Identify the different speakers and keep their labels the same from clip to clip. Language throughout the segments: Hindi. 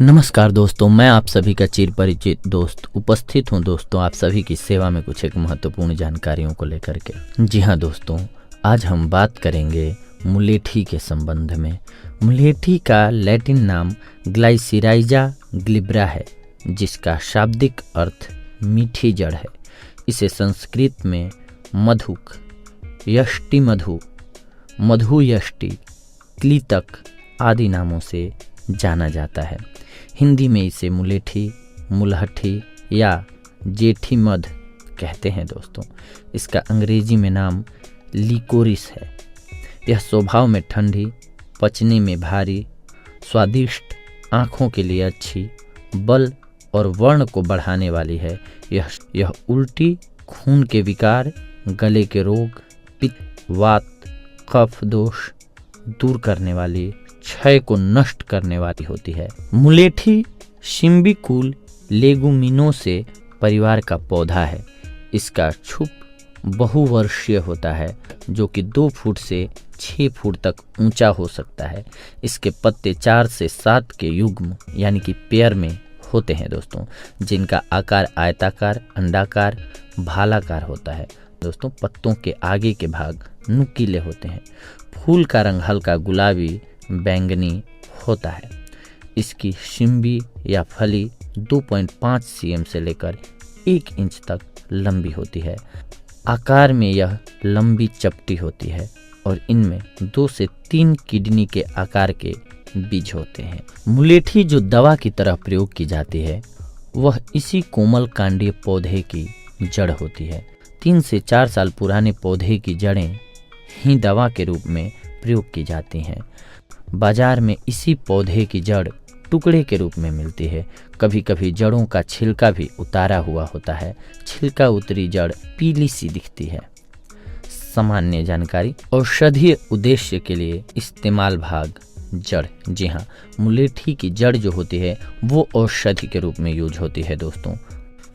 Speaker 1: नमस्कार दोस्तों, मैं आप सभी का चिर परिचित दोस्त उपस्थित हूं दोस्तों आप सभी की सेवा में कुछ एक महत्वपूर्ण जानकारियों को लेकर के। जी हाँ दोस्तों, आज हम बात करेंगे मुलेठी के संबंध में। मुलेठी का लैटिन नाम ग्लाइसिराइजा ग्लिब्रा है, जिसका शाब्दिक अर्थ मीठी जड़ है। इसे संस्कृत में मधुक, यष्टि मधु, मधु यष्टि, क्लीतक आदि नामों से जाना जाता है। हिंदी में इसे मुलेठी, मुलहठी या जेठी मध कहते हैं दोस्तों। इसका अंग्रेजी में नाम लिकोरिस है। यह स्वभाव में ठंडी, पचने में भारी, स्वादिष्ट, आँखों के लिए अच्छी, बल और वर्ण को बढ़ाने वाली है। यह उल्टी, खून के विकार, गले के रोग, पित्त, वात, कफ दोष दूर करने वाली, क्षय को नष्ट करने वाली होती है। मुलेठी सिम्बिकुल लेगुमिनोसे परिवार का पौधा है। इसका छुप बहुवर्षीय होता है, जो कि 2 फुट से 6 फुट तक ऊंचा हो सकता है। इसके पत्ते 4 से 7 के युग्म यानी कि पेयर में होते हैं दोस्तों, जिनका आकार आयताकार, अंडाकार, भालाकार होता है। दोस्तों, पत्तों के आगे के भाग नुकीले होते हैं। फूल का रंग हल्का गुलाबी बैंगनी होता है। इसकी शिम्बी या फली 2.5 cm से लेकर 1 इंच तक लंबी होती है। आकार में यह लंबी चपटी होती है और इनमें 2 से 3 किडनी के आकार के बीज होते हैं। मुलेठी जो दवा की तरह प्रयोग की जाती है, वह इसी कोमल कांडीय पौधे की जड़ होती है। 3 से 4 साल पुराने पौधे की जड़ें ही दवा के रूप में प्रयोग की जाती हैं। बाजार में इसी पौधे की जड़ टुकड़े के रूप में मिलती है। कभी कभी जड़ों का छिलका भी उतारा हुआ होता है। छिलका उतरी जड़ पीली सी दिखती है। सामान्य जानकारी, औषधीय उद्देश्य के लिए इस्तेमाल भाग जड़। जी हाँ, मुलेठी की जड़ जो होती है वो औषधि के रूप में यूज होती है दोस्तों।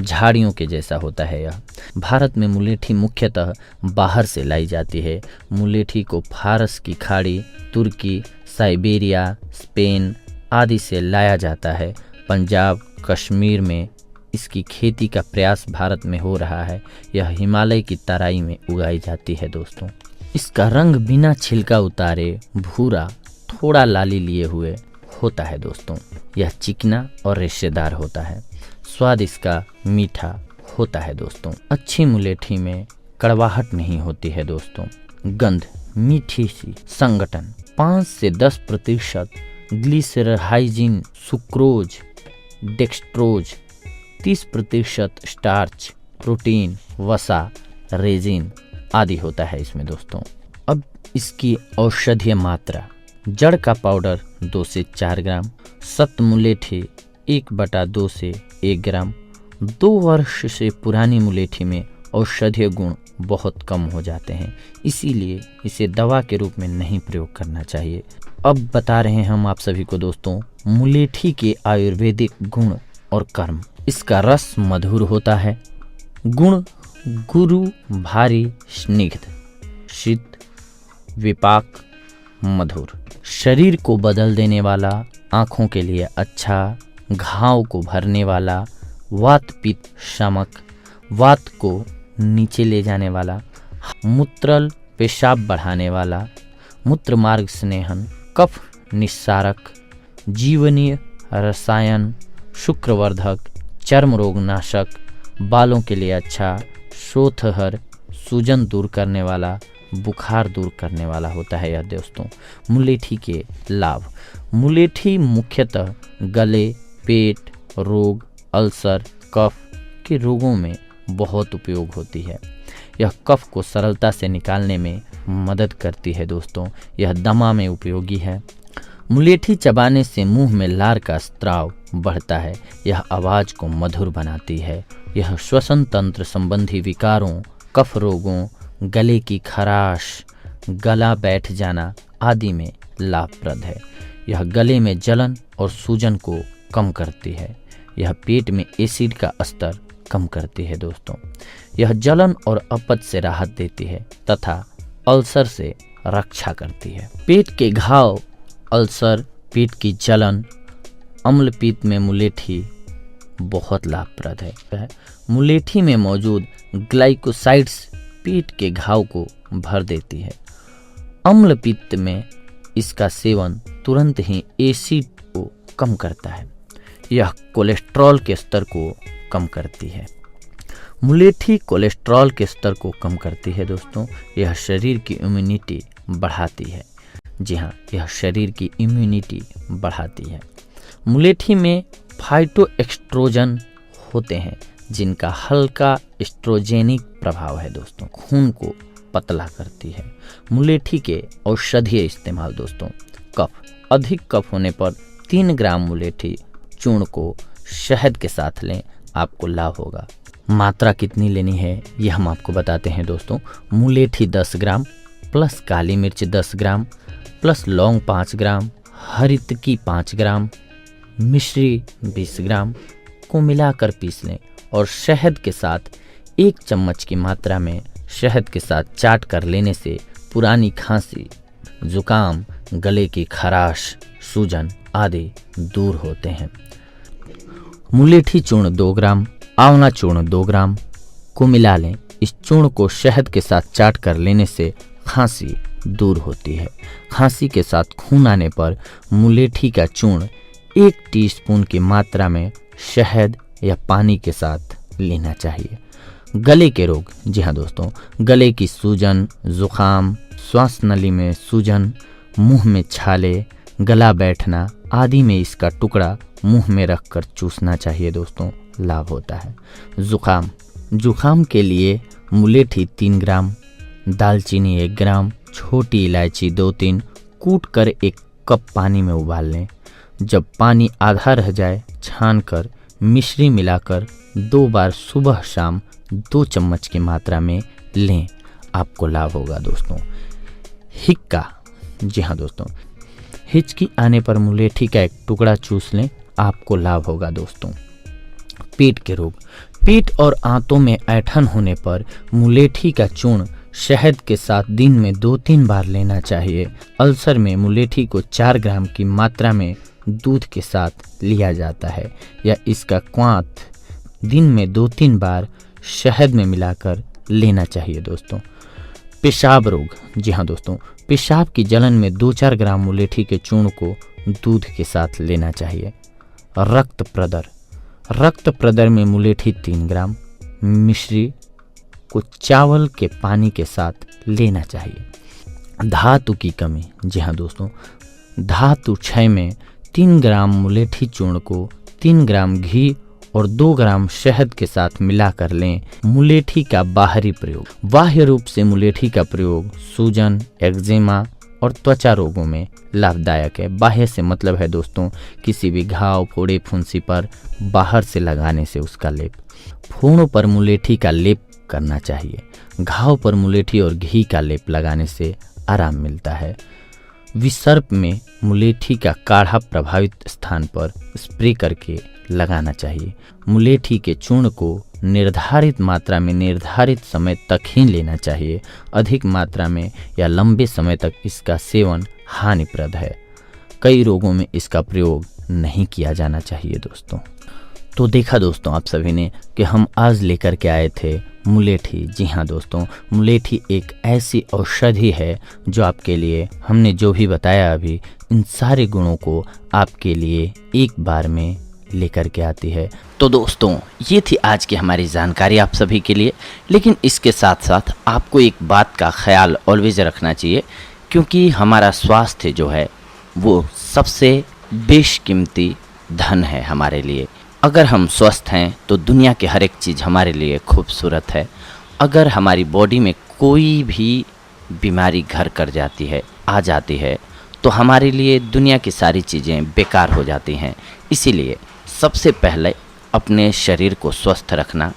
Speaker 1: झाड़ियों के जैसा होता है यह। भारत में मुलेठी मुख्यतः बाहर से लाई जाती है। मुलेठी को फारस की खाड़ी, तुर्की, साइबेरिया, स्पेन आदि से लाया जाता है। पंजाब, कश्मीर में इसकी खेती का प्रयास भारत में हो रहा है। यह हिमालय की तराई में उगाई जाती है दोस्तों। इसका रंग बिना छिलका उतारे भूरा, थोड़ा लाली लिए हुए होता है दोस्तों। यह चिकना और रेशेदार होता है। स्वाद इसका मीठा होता है दोस्तों। अच्छी मुलेठी में कड़वाहट नहीं होती है दोस्तों। गंध मीठी सी। संगठन 5 से 10% ग्लिसरहाइजिन, सुक्रोज, डेक्सट्रोज, 30% स्टार्च, प्रोटीन, वसा, रेजिन आदि होता है इसमें दोस्तों। अब इसकी औषधीय मात्रा, जड़ का पाउडर 2 से 4 ग्राम, सत मुलेठी 1/2 से 1 ग्राम। 2 वर्ष से पुरानी मुलेठी में औषधीय गुण बहुत कम हो जाते हैं, इसीलिए इसे दवा के रूप में नहीं प्रयोग करना चाहिए। अब बता रहे हैं हम आप सभी को दोस्तों मुलेठी के आयुर्वेदिक गुण और कर्म। इसका रस मधुर होता है। गुण गुरु, भारी, स्निग्ध, शीत, विपाक, मधुर, शरीर को बदल देने वाला, आँखों के लिए अच्छा, घाव को भरने वाला, वात पित्त शामक, वात को नीचे ले जाने वाला, मूत्रल पेशाब बढ़ाने वाला, मूत्र मार्ग स्नेहन, कफ निस्सारक, जीवनीय रसायन, शुक्रवर्धक, चर्म रोग नाशक, बालों के लिए अच्छा, शोथहर, सूजन दूर करने वाला, बुखार दूर करने वाला होता है यह दोस्तों। मुलेठी के लाभ। मुलेठी मुख्यतः गले, पेट रोग, अल्सर, कफ के रोगों में बहुत उपयोग होती है। यह कफ को सरलता से निकालने में मदद करती है दोस्तों। यह दमा में उपयोगी है। मुलेठी चबाने से मुंह में लार का स्त्राव बढ़ता है। यह आवाज़ को मधुर बनाती है। यह श्वसन तंत्र संबंधी विकारों, कफ रोगों, गले की खराश, गला बैठ जाना आदि में लाभप्रद है। यह गले में जलन और सूजन को कम करती है। यह पेट में एसिड का स्तर कम करती है दोस्तों। यह जलन और अपच से राहत देती है तथा अल्सर से रक्षा करती है। पेट के घाव, अल्सर, पेट की जलन अम्लपीत में मुलेठी बहुत लाभप्रद है। मुलेठी में मौजूद ग्लाइकोसाइड्स पेट के घाव को भर देती है। अम्लपित्त में इसका सेवन तुरंत ही एसिड को कम करता है। यह कोलेस्ट्रॉल के स्तर को कम करती है। मुलेठी कोलेस्ट्रॉल के स्तर को कम करती है दोस्तों। यह शरीर की इम्यूनिटी बढ़ाती है। जी हाँ, यह शरीर की इम्यूनिटी बढ़ाती है। मुलेठी में फाइटोएस्ट्रोजन होते हैं जिनका हल्का एस्ट्रोजेनिक प्रभाव है दोस्तों। खून को पतला करती है। मुलेठी के औषधीय इस्तेमाल दोस्तों, कफ, अधिक कफ होने पर 3 ग्राम मुलेठी चूर्ण को शहद के साथ लें, आपको लाभ होगा। मात्रा कितनी लेनी है यह हम आपको बताते हैं दोस्तों। मुलेठी 10 ग्राम प्लस काली मिर्च 10 ग्राम प्लस लौंग 5 ग्राम, हरितकी 5 ग्राम, मिश्री 20 ग्राम को मिलाकर पीस लें और शहद के साथ 1 चम्मच की मात्रा में शहद के साथ चाट कर लेने से पुरानी खांसी, जुकाम, गले की खराश, सूजन आदि दूर होते हैं। मुलेठी चूर्ण 2 ग्राम, आंवला चूर्ण 2 ग्राम को मिला लें। इस चूर्ण को शहद के साथ चाट कर लेने से खांसी दूर होती है। खांसी के साथ खून आने पर मुलेठी का चूर्ण 1 टीस्पून की मात्रा में शहद या पानी के साथ लेना चाहिए। गले के रोग, जी हाँ दोस्तों, गले की सूजन, जुकाम, श्वास नली में सूजन, मुंह में छाले, गला बैठना आदि में इसका टुकड़ा मुंह में रखकर चूसना चाहिए दोस्तों, लाभ होता है। जुकाम के लिए मुलेठी 3 ग्राम, दालचीनी 1 ग्राम, छोटी इलायची 2-3 कूट कर 1 कप पानी में उबाल लें। जब पानी आधा रह जाए छानकर मिश्री मिलाकर 2 बार सुबह शाम 2 चम्मच की मात्रा में लें, आपको लाभ होगा दोस्तों। हिक्का, जी हाँ दोस्तों, हिचकी आने पर मुलेठी का 1 टुकड़ा चूस लें, आपको लाभ होगा दोस्तों। पेट के रोग, पेट और आंतों में ऐंठन होने पर मुलेठी का चूर्ण शहद के साथ दिन में 2-3 बार लेना चाहिए। अल्सर में मुलेठी को 4 ग्राम की मात्रा में दूध के साथ लिया जाता है या इसका क्वाथ दिन में 2-3 बार शहद में मिलाकर लेना चाहिए दोस्तों। पेशाब रोग, जी हाँ दोस्तों, पेशाब की जलन में 2-4 ग्राम मुलेठी के चूर्ण को दूध के साथ लेना चाहिए। रक्त प्रदर में मुलेठी 3 ग्राम, मिश्री को चावल के पानी के साथ लेना चाहिए। धातु की कमी, जी हाँ दोस्तों, धातु क्षय में 3 ग्राम मुलेठी चूर्ण को 3 ग्राम घी और 2 ग्राम शहद के साथ मिलाकर लें। मुलेठी का बाहरी प्रयोग, बाह्य रूप से मुलेठी का प्रयोग सूजन, एक्जिमा और त्वचा रोगों में लाभदायक है। बाह्य से मतलब है दोस्तों किसी भी घाव, फोड़े, फुंसी पर बाहर से लगाने से उसका लेप। फोड़ों पर मुलेठी का लेप करना चाहिए। घाव पर मुलेठी और घी का लेप लगाने से आराम मिलता है। विसर्प में मुलेठी का काढ़ा प्रभावित स्थान पर स्प्रे करके लगाना चाहिए। मुलेठी के चूर्ण को निर्धारित मात्रा में निर्धारित समय तक ही लेना चाहिए। अधिक मात्रा में या लंबे समय तक इसका सेवन हानिप्रद है। कई रोगों में इसका प्रयोग नहीं किया जाना चाहिए दोस्तों। तो देखा दोस्तों आप सभी ने कि हम आज लेकर के आए थे मुलेठी। जी हाँ दोस्तों, मुलेठी एक ऐसी औषधि है जो आपके लिए, हमने जो भी बताया अभी, इन सारे गुणों को आपके लिए एक बार में लेकर के आती है। तो दोस्तों ये थी आज की हमारी जानकारी आप सभी के लिए। लेकिन इसके साथ साथ आपको एक बात का ख्याल ऑलवेज रखना चाहिए, क्योंकि हमारा स्वास्थ्य जो है वो सबसे बेशकीमती धन है हमारे लिए। अगर हम स्वस्थ हैं तो दुनिया की हर एक चीज़ हमारे लिए खूबसूरत है। अगर हमारी बॉडी में कोई भी बीमारी घर कर जाती है, आ जाती है, तो हमारे लिए दुनिया की सारी चीज़ें बेकार हो जाती हैं। इसीलिए सबसे पहले अपने शरीर को स्वस्थ रखना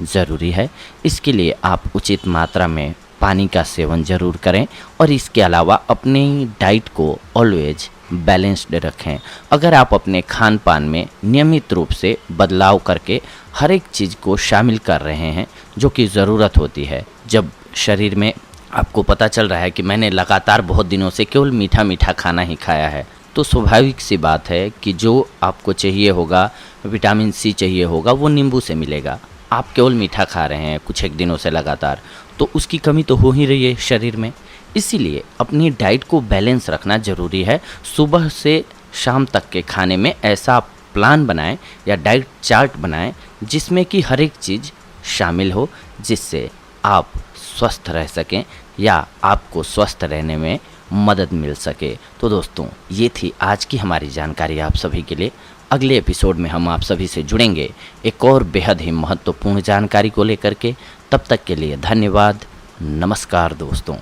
Speaker 1: ज़रूरी है। इसके लिए आप उचित मात्रा में पानी का सेवन ज़रूर करें और इसके अलावा अपनी डाइट को ऑलवेज बैलेंस्ड रखें। अगर आप अपने खान पान में नियमित रूप से बदलाव करके हर एक चीज़ को शामिल कर रहे हैं जो कि ज़रूरत होती है, जब शरीर में आपको पता चल रहा है कि मैंने लगातार बहुत दिनों से केवल मीठा मीठा खाना ही खाया है, तो स्वाभाविक सी बात है कि जो आपको चाहिए होगा, विटामिन सी चाहिए होगा, वो नींबू से मिलेगा। आप केवल मीठा खा रहे हैं कुछ एक दिनों से लगातार, तो उसकी कमी तो हो ही रही है शरीर में। इसीलिए अपनी डाइट को बैलेंस रखना ज़रूरी है। सुबह से शाम तक के खाने में ऐसा प्लान बनाएं या डाइट चार्ट बनाएं जिसमें कि हर एक चीज़ शामिल हो, जिससे आप स्वस्थ रह सकें या आपको स्वस्थ रहने में मदद मिल सके। तो दोस्तों, ये थी आज की हमारी जानकारी आप सभी के लिए। अगले एपिसोड में हम आप सभी से जुड़ेंगे एक और बेहद ही महत्वपूर्ण जानकारी को लेकर के। तब तक के लिए धन्यवाद। नमस्कार दोस्तों।